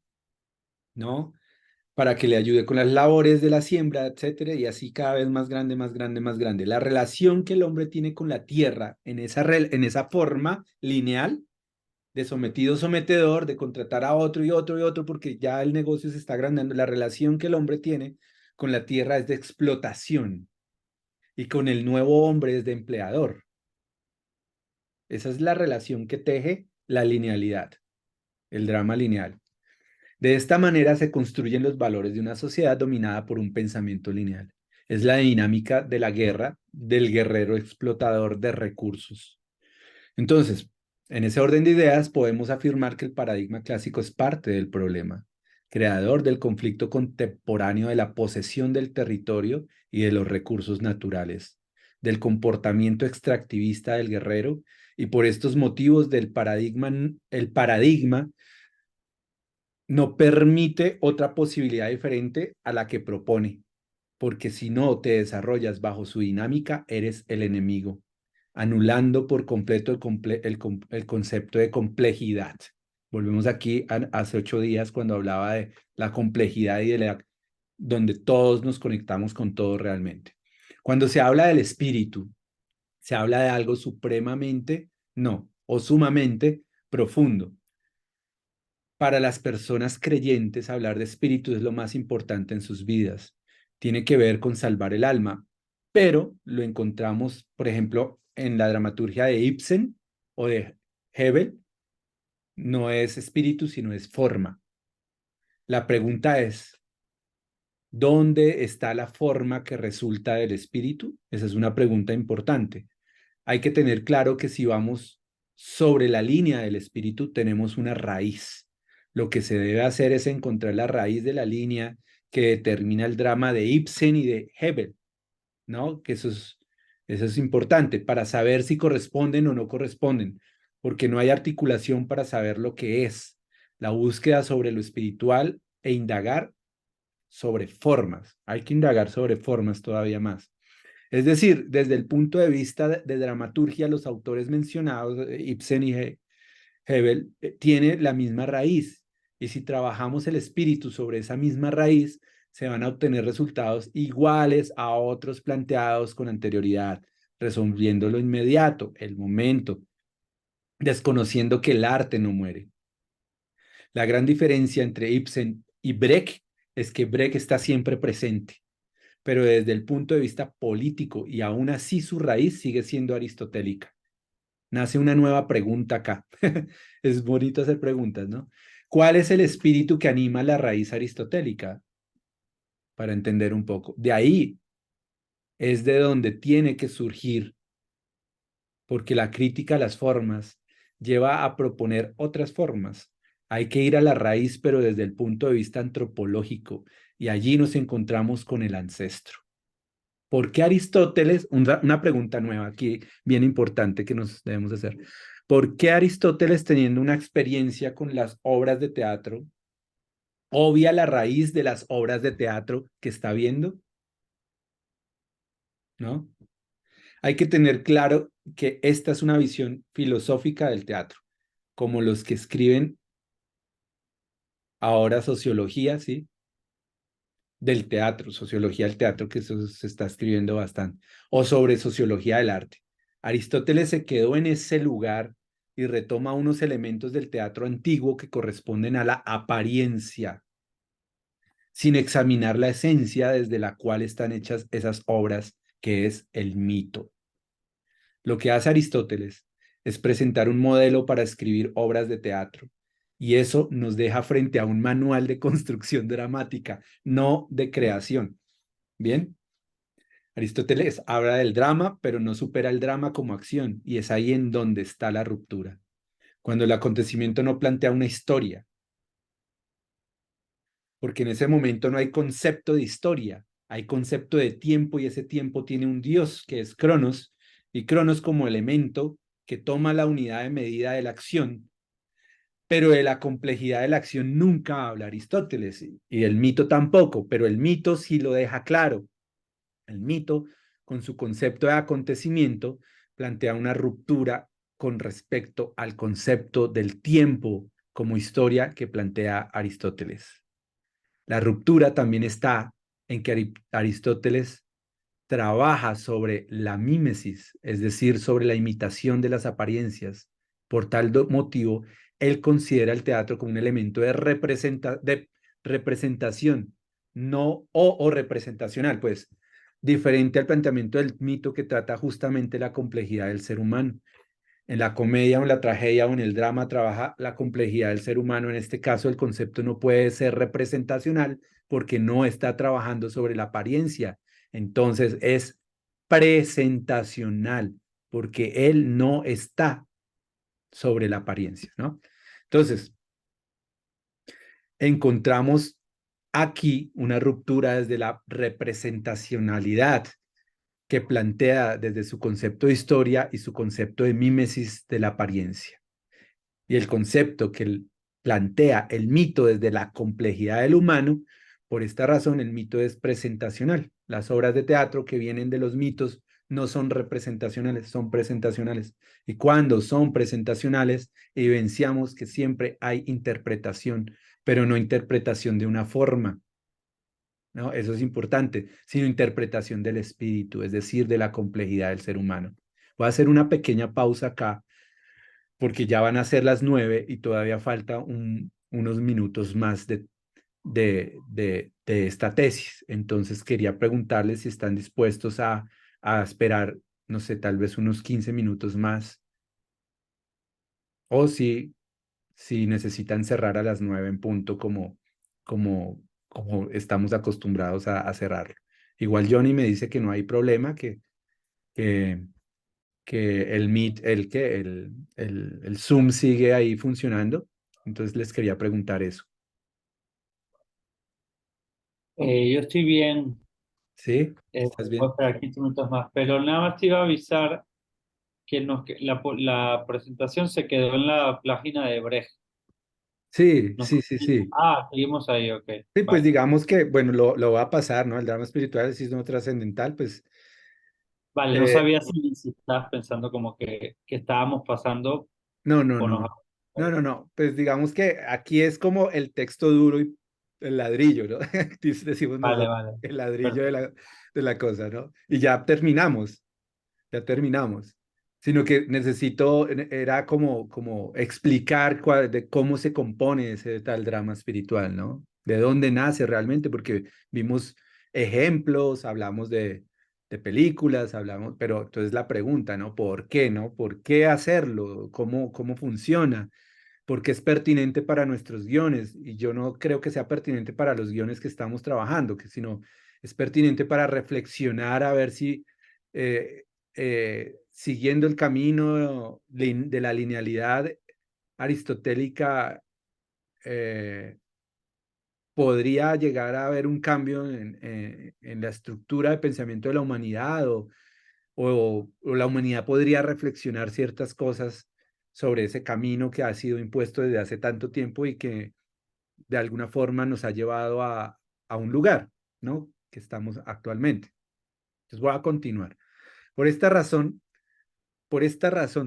¿no? Para que le ayude con las labores de la siembra, etcétera, y así cada vez más grande, más grande, más grande. La relación que el hombre tiene con la tierra en esa forma lineal de sometido-sometedor, de contratar a otro y otro y otro, porque ya el negocio se está agrandando. La relación que el hombre tiene con la tierra es de explotación y con el nuevo hombre es de empleador. Esa es la relación que teje la linealidad, el drama lineal. De esta manera se construyen los valores de una sociedad dominada por un pensamiento lineal. Es la dinámica de la guerra del guerrero explotador de recursos. Entonces, en ese orden de ideas, podemos afirmar que el paradigma clásico es parte del problema, creador del conflicto contemporáneo de la posesión del territorio y de los recursos naturales, del comportamiento extractivista del guerrero, y por estos motivos el paradigma no permite otra posibilidad diferente a la que propone, porque si no te desarrollas bajo su dinámica, eres el enemigo, anulando por completo el concepto de complejidad. Volvemos aquí hace 8 días cuando hablaba de la complejidad y donde todos nos conectamos con todo realmente. Cuando se habla del espíritu, se habla de algo supremamente, no, o sumamente profundo. Para las personas creyentes, hablar de espíritu es lo más importante en sus vidas. Tiene que ver con salvar el alma, pero lo encontramos, por ejemplo, en la dramaturgia de Ibsen o de Hebel. No es espíritu, sino es forma. La pregunta es, ¿dónde está la forma que resulta del espíritu? Esa es una pregunta importante. Hay que tener claro que si vamos sobre la línea del espíritu, tenemos una raíz. Lo que se debe hacer es encontrar la raíz de la línea que determina el drama de Ibsen y de Hebel, ¿no? Que eso es importante para saber si corresponden o no corresponden, porque no hay articulación para saber lo que es. La búsqueda sobre lo espiritual e indagar sobre formas. Hay que indagar sobre formas todavía más. Es decir, desde el punto de vista de dramaturgia, los autores mencionados, Ibsen y Hebel, tiene la misma raíz. Y si trabajamos el espíritu sobre esa misma raíz, se van a obtener resultados iguales a otros planteados con anterioridad. resolviendo lo inmediato, el momento, desconociendo que el arte no muere. La gran diferencia entre Ibsen y Brecht es que Brecht está siempre presente, pero desde el punto de vista político, y aún así su raíz sigue siendo aristotélica. Nace una nueva pregunta acá. Es bonito hacer preguntas, ¿no? ¿Cuál es el espíritu que anima la raíz aristotélica? Para entender un poco. De ahí es de donde tiene que surgir, porque la crítica a las formas lleva a proponer otras formas. Hay que ir a la raíz, pero desde el punto de vista antropológico, y allí nos encontramos con el ancestro. ¿Por qué Aristóteles? Una pregunta nueva aquí, bien importante que nos debemos hacer. ¿Por qué Aristóteles, teniendo una experiencia con las obras de teatro, obvia la raíz de las obras de teatro que está viendo? ¿No? Hay que tener claro que esta es una visión filosófica del teatro, como los que escriben ahora sociología, ¿sí? Del teatro, sociología del teatro, que eso se está escribiendo bastante, o sobre sociología del arte. Aristóteles se quedó en ese lugar y retoma unos elementos del teatro antiguo que corresponden a la apariencia, sin examinar la esencia desde la cual están hechas esas obras, que es el mito. Lo que hace Aristóteles es presentar un modelo para escribir obras de teatro, y eso nos deja frente a un manual de construcción dramática, no de creación. ¿Bien? Aristóteles habla del drama, pero no supera el drama como acción, y es ahí en donde está la ruptura. Cuando el acontecimiento no plantea una historia, porque en ese momento no hay concepto de historia, hay concepto de tiempo, y ese tiempo tiene un dios que es Cronos, y Cronos como elemento que toma la unidad de medida de la acción, pero de la complejidad de la acción nunca habla Aristóteles, y el mito tampoco, pero el mito sí lo deja claro. El mito, con su concepto de acontecimiento, plantea una ruptura con respecto al concepto del tiempo como historia que plantea Aristóteles. La ruptura también está en que Aristóteles trabaja sobre la mímesis, es decir, sobre la imitación de las apariencias. Por tal motivo, él considera el teatro como un elemento de representación, no o representacional, pues diferente al planteamiento del mito, que trata justamente la complejidad del ser humano. En la comedia o en la tragedia o en el drama trabaja la complejidad del ser humano. En este caso, el concepto no puede ser representacional porque no está trabajando sobre la apariencia. Entonces es presentacional porque él no está sobre la apariencia, ¿no? Entonces, encontramos aquí una ruptura desde la representacionalidad que plantea desde su concepto de historia y su concepto de mímesis de la apariencia. Y el concepto que plantea el mito desde la complejidad del humano. Por esta razón, el mito es presentacional. Las obras de teatro que vienen de los mitos no son representacionales, son presentacionales. Y cuando son presentacionales, evidenciamos que siempre hay interpretación, pero no interpretación de una forma, ¿no? Eso es importante, sino interpretación del espíritu, es decir, de la complejidad del ser humano. Voy a hacer una pequeña pausa acá, porque ya van a ser las 9 y todavía falta unos minutos más de esta tesis. Entonces quería preguntarles si están dispuestos a esperar, no sé, tal vez unos 15 minutos más, o si necesitan cerrar a las 9 en punto como estamos acostumbrados a cerrar. Igual Johnny me dice que no hay problema, que, que el Meet, el Zoom sigue ahí funcionando. Entonces les quería preguntar eso. Yo estoy bien, ¿Sí? ¿Estás puedo bien? esperar 15 minutos más, pero nada más te iba a avisar que la presentación se quedó en la página de Brecht. Sí, Nos- sí, sí, sí. Seguimos ahí, ok, Sí, pues vale. digamos que, bueno, lo va a pasar, ¿no? El drama espiritual, el sismo trascendental, pues, Vale, no eh, sabía si estabas pensando como que estábamos pasando no, no, o nos... no. No, no, no. Pues digamos que aquí es como el texto duro y el ladrillo, ¿no? Decimos Vale, nosotros, vale. el ladrillo Perfecto. de la cosa, ¿no? Y ya terminamos. ya terminamos. Sino que necesito, era como explicar de cómo se compone ese tal drama espiritual, ¿no? De dónde nace realmente, porque vimos ejemplos, hablamos de películas, hablamos, pero entonces la pregunta, ¿no? ¿Por qué, no? ¿Por qué hacerlo? ¿Cómo funciona? Porque es pertinente para nuestros guiones, y yo no creo que sea pertinente para los guiones que estamos trabajando, sino es pertinente para reflexionar a ver si siguiendo el camino de la linealidad aristotélica podría llegar a haber un cambio en la estructura de pensamiento de la humanidad o la humanidad podría reflexionar ciertas cosas sobre ese camino que ha sido impuesto desde hace tanto tiempo y que de alguna forma nos ha llevado a un lugar, ¿no? Que estamos actualmente. Entonces voy a continuar. Por esta razón,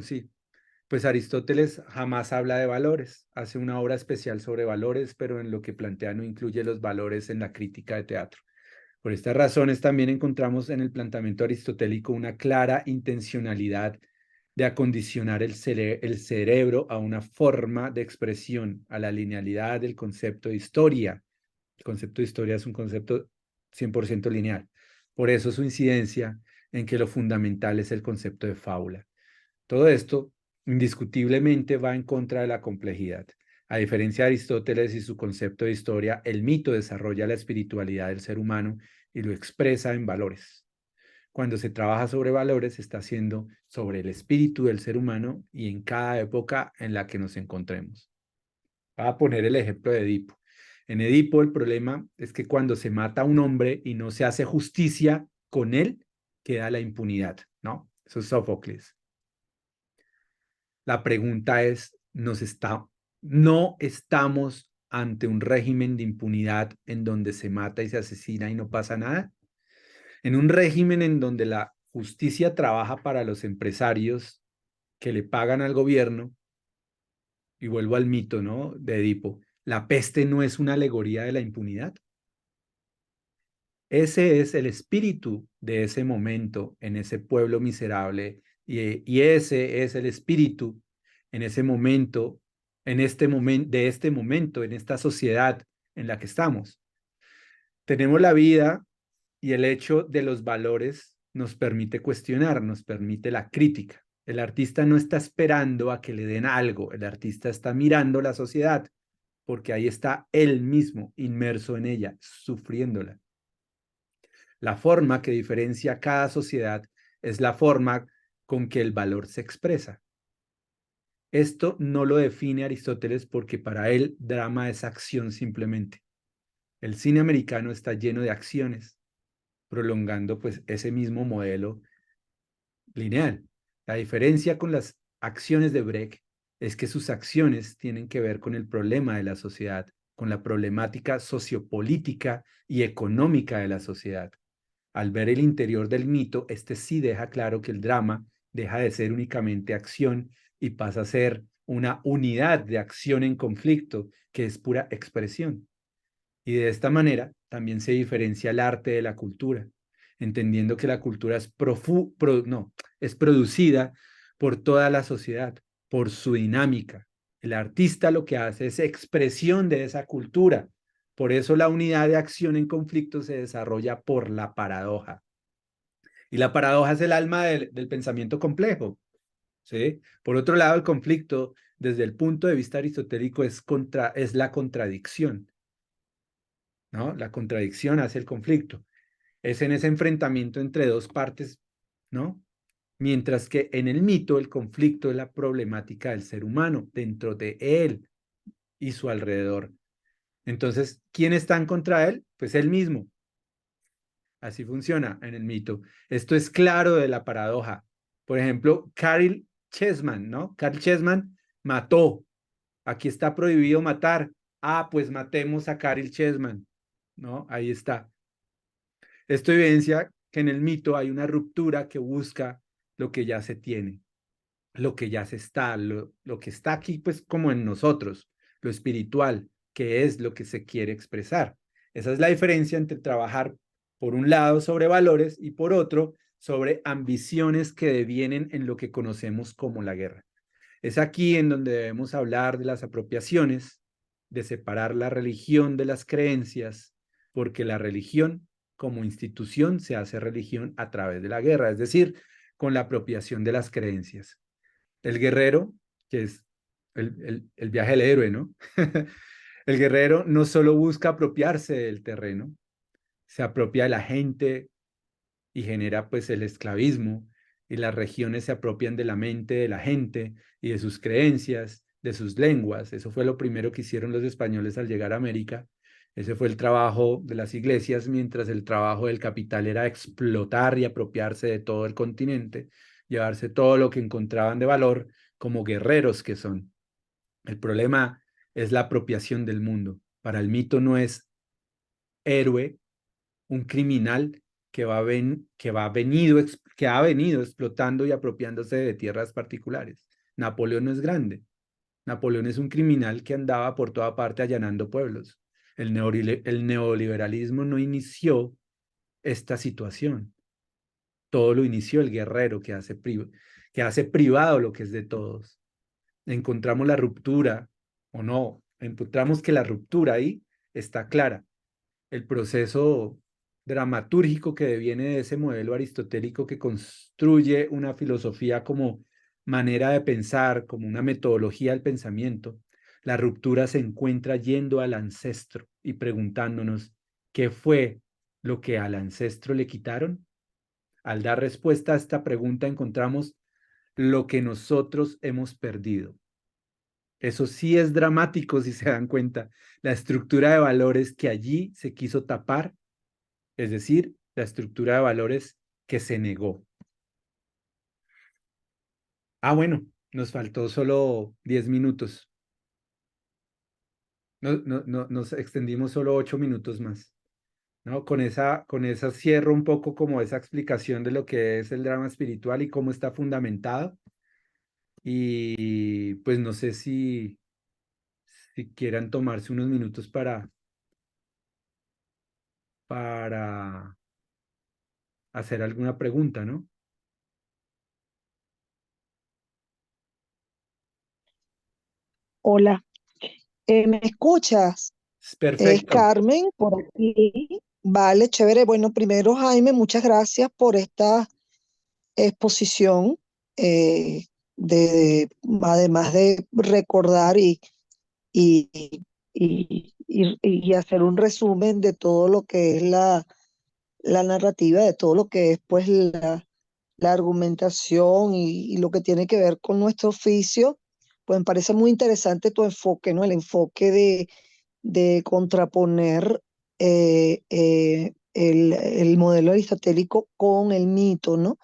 sí, pues Aristóteles jamás habla de valores, hace una obra especial sobre valores, pero en lo que plantea no incluye los valores en la crítica de teatro. Por estas razones también encontramos en el planteamiento aristotélico una clara intencionalidad de acondicionar el cerebro a una forma de expresión, a la linealidad del concepto de historia. El concepto de historia es un concepto 100% lineal. Por eso su incidencia en que lo fundamental es el concepto de fábula. Todo esto indiscutiblemente va en contra de la complejidad. A diferencia de Aristóteles y su concepto de historia, el mito desarrolla la espiritualidad del ser humano y lo expresa en valores. Cuando se trabaja sobre valores, se está haciendo sobre el espíritu del ser humano y en cada época en la que nos encontremos. Voy a poner el ejemplo de Edipo. En Edipo el problema es que cuando se mata a un hombre y no se hace justicia con él, queda la impunidad, ¿no? Eso es Sófocles. La pregunta es, ¿no estamos ante un régimen de impunidad en donde se mata y se asesina y no pasa nada? En un régimen en donde la justicia trabaja para los empresarios que le pagan al gobierno, y vuelvo al mito, ¿no? De Edipo, ¿la peste no es una alegoría de la impunidad? Ese es el espíritu de ese momento en ese pueblo miserable y ese es el espíritu en ese momento, de este momento, en esta sociedad en la que estamos. Tenemos la vida y el hecho de los valores nos permite cuestionar, nos permite la crítica. El artista no está esperando a que le den algo, el artista está mirando la sociedad porque ahí está él mismo inmerso en ella, sufriéndola. La forma que diferencia cada sociedad es la forma con que el valor se expresa. Esto no lo define Aristóteles porque para él drama es acción simplemente. El cine americano está lleno de acciones, prolongando pues ese mismo modelo lineal. La diferencia con las acciones de Brecht es que sus acciones tienen que ver con el problema de la sociedad, con la problemática sociopolítica y económica de la sociedad. Al ver el interior del mito, este sí deja claro que el drama deja de ser únicamente acción y pasa a ser una unidad de acción en conflicto, que es pura expresión. Y de esta manera también se diferencia el arte de la cultura, entendiendo que la cultura es producida por toda la sociedad, por su dinámica. El artista lo que hace es expresión de esa cultura. Por eso la unidad de acción en conflicto se desarrolla por la paradoja. Y la paradoja es el alma del pensamiento complejo, ¿sí? Por otro lado, el conflicto, desde el punto de vista aristotélico, es la contradicción, ¿no? La contradicción hace el conflicto. Es en ese enfrentamiento entre dos partes, ¿no? Mientras que en el mito el conflicto es la problemática del ser humano dentro de él y su alrededor. Entonces, ¿quién está en contra de él? Pues él mismo. Así funciona en el mito. Esto es claro de la paradoja. Por ejemplo, Caryl Chessman, ¿no? Caryl Chessman mató. Aquí está prohibido matar. Ah, pues matemos a Caryl Chessman, ¿no? Ahí está. Esto evidencia que en el mito hay una ruptura que busca lo que ya se tiene, lo que ya se está, lo que está aquí, pues como en nosotros, lo espiritual, que es lo que se quiere expresar. Esa es la diferencia entre trabajar por un lado sobre valores y por otro sobre ambiciones que devienen en lo que conocemos como la guerra. Es aquí en donde debemos hablar de las apropiaciones, de separar la religión de las creencias, porque la religión como institución se hace religión a través de la guerra, es decir, con la apropiación de las creencias. El guerrero, que es el viaje del héroe, ¿no? El guerrero no solo busca apropiarse del terreno, se apropia de la gente y genera pues el esclavismo, y las regiones se apropian de la mente de la gente y de sus creencias, de sus lenguas. Eso fue lo primero que hicieron los españoles al llegar a América. Ese fue el trabajo de las iglesias, mientras el trabajo del capital era explotar y apropiarse de todo el continente, llevarse todo lo que encontraban de valor como guerreros que son. El problema es la apropiación del mundo. Para el mito no es héroe un criminal que ha venido explotando y apropiándose de tierras particulares. Napoleón no es grande. Napoleón es un criminal que andaba por toda parte allanando pueblos. El neoliberalismo no inició esta situación. Todo lo inició el guerrero que hace privado lo que es de todos. Encontramos la ruptura, o no, encontramos que la ruptura ahí está clara. El proceso dramatúrgico que deviene de ese modelo aristotélico que construye una filosofía como manera de pensar, como una metodología del pensamiento. La ruptura se encuentra yendo al ancestro y preguntándonos qué fue lo que al ancestro le quitaron. Al dar respuesta a esta pregunta encontramos lo que nosotros hemos perdido. Eso sí es dramático si se dan cuenta. La estructura de valores que allí se quiso tapar, es decir, la estructura de valores que se negó. Bueno, nos faltó solo 10 minutos. Nos extendimos solo 8 minutos más. ¿No? Con esa cierro un poco como esa explicación de lo que es el drama espiritual y cómo está fundamentado. Y pues no sé si quieran tomarse unos minutos para hacer alguna pregunta, ¿no? Hola, ¿me escuchas? Es Perfecto. Carmen por aquí. Vale, chévere. Bueno, primero, Jaime, muchas gracias por esta exposición, eh, además de recordar y, y hacer un resumen de todo lo que es la narrativa, de todo lo que es pues la argumentación y lo que tiene que ver con nuestro oficio. Pues me parece muy interesante tu enfoque, ¿no? El enfoque de contraponer el modelo aristotélico con el mito, ¿no?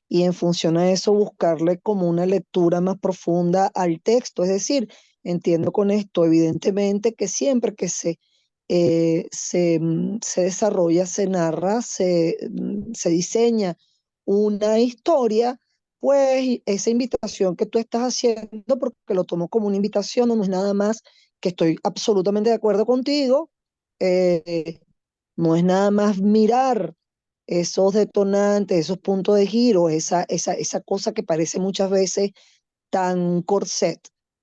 Y en función a eso buscarle como una lectura más profunda al texto. Es decir, entiendo con esto, evidentemente, que siempre que se desarrolla, se narra, se diseña una historia, pues esa invitación que tú estás haciendo, porque lo tomo como una invitación, no es nada más que estoy absolutamente de acuerdo contigo, eh, no es nada más mirar esos detonantes, esos puntos de giro, esa cosa que parece muchas veces tan corset,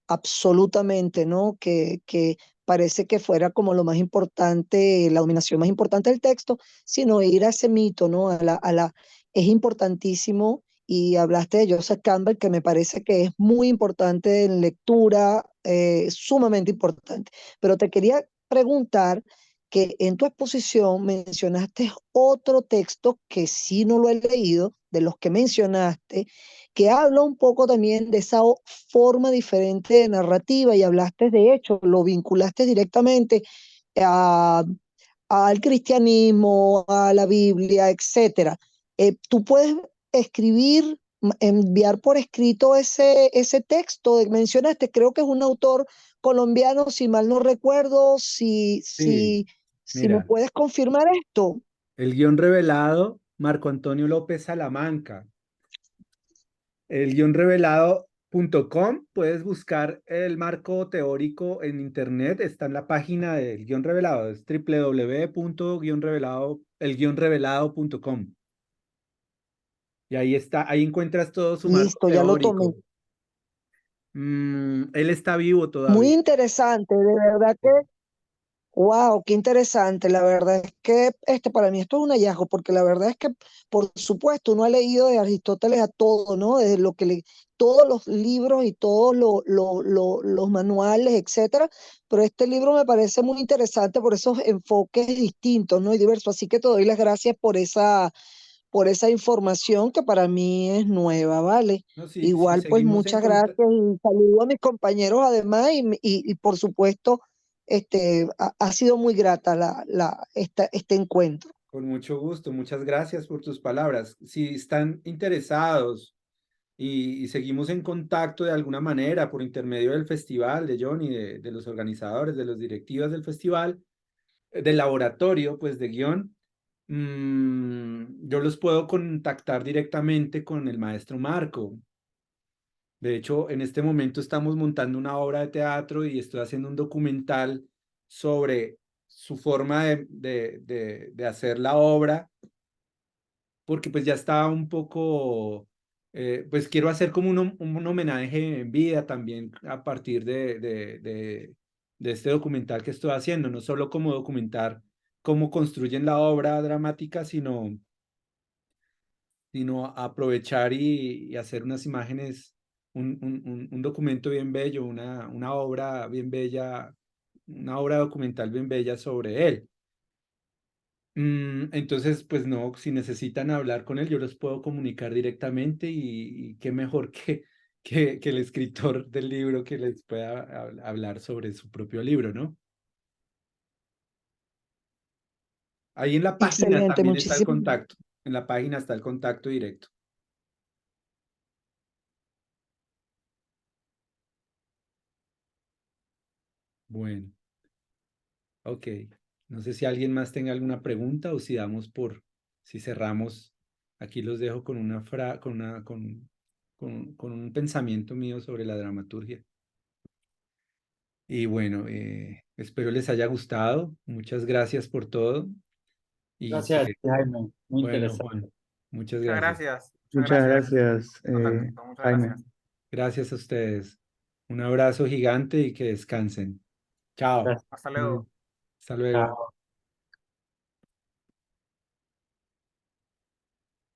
absolutamente, ¿no? Que parece que fuera como lo más importante, la dominación más importante del texto, sino ir a ese mito, ¿no? Es importantísimo, y hablaste de Joseph Campbell, que me parece que es muy importante en lectura, sumamente importante. Pero te quería preguntar que en tu exposición mencionaste otro texto que sí no lo he leído, de los que mencionaste, que habla un poco también de esa forma diferente de narrativa, y hablaste, de hecho, lo vinculaste directamente a, al cristianismo, a la Biblia, etcétera. Tú puedes escribir, enviar por escrito ese texto que mencionaste, creo que es un autor colombiano, si mal no recuerdo, Sí, si me mira, puedes confirmar esto. el guión revelado, Marco Antonio López Salamanca. El guión revelado.com, puedes buscar el marco teórico en internet, está en la página del guión revelado, es www.elguionrevelado.com. Y ahí está, ahí encuentras todo su marco Listo, ya lo tomé. teórico. Él está vivo Muy todavía. interesante, de verdad que, wow, qué interesante. La verdad es que para mí esto es un hallazgo, porque la verdad es que, por supuesto, uno ha leído de Aristóteles a todo, ¿no? Desde lo que todos los libros y todos los manuales, etcétera. Pero este libro me parece muy interesante por esos enfoques distintos, ¿no? Y diversos. Así que te doy las gracias por esa información que para mí es nueva, ¿vale? No, si Igual, pues seguimos en muchas gracias contacto, y saludo a mis compañeros además y por supuesto, ha sido muy grata este encuentro. con mucho gusto, muchas gracias por tus palabras. Si están interesados y seguimos en contacto de alguna manera por intermedio del festival, de Johnny, de los organizadores, de los directivos del festival, del laboratorio, pues de guión, yo los puedo contactar directamente con el maestro Marco. De hecho, en este momento estamos montando una obra de teatro y estoy haciendo un documental sobre su forma de hacer la obra, porque pues ya está un poco, pues quiero hacer como un homenaje en vida también a partir de este documental que estoy haciendo, no solo como documentar cómo construyen la obra dramática, sino aprovechar y hacer unas imágenes, un documento bien bello, una obra bien bella, una obra documental bien bella sobre él. Entonces, pues no, si necesitan hablar con él, yo los puedo comunicar directamente y qué mejor que el escritor del libro que les pueda hablar sobre su propio libro, ¿no? Ahí en la página Excelente, también está el muchísimas gracias. contacto, en la página está el contacto directo. Bueno. Ok. No sé si alguien más tenga alguna pregunta o si damos si cerramos. Aquí los dejo con con un pensamiento mío sobre la dramaturgia. Y bueno, espero les haya gustado. Muchas gracias por todo. Y Gracias a que, ti, Jaime. Muy bueno, interesante. Juan, muchas Muchas gracias. gracias. Muchas gracias, Contacto. Muchas Jaime. gracias. Gracias a ustedes. Un abrazo gigante y que descansen. Chao. Gracias. Hasta Muy luego. bien. Hasta luego. Chao.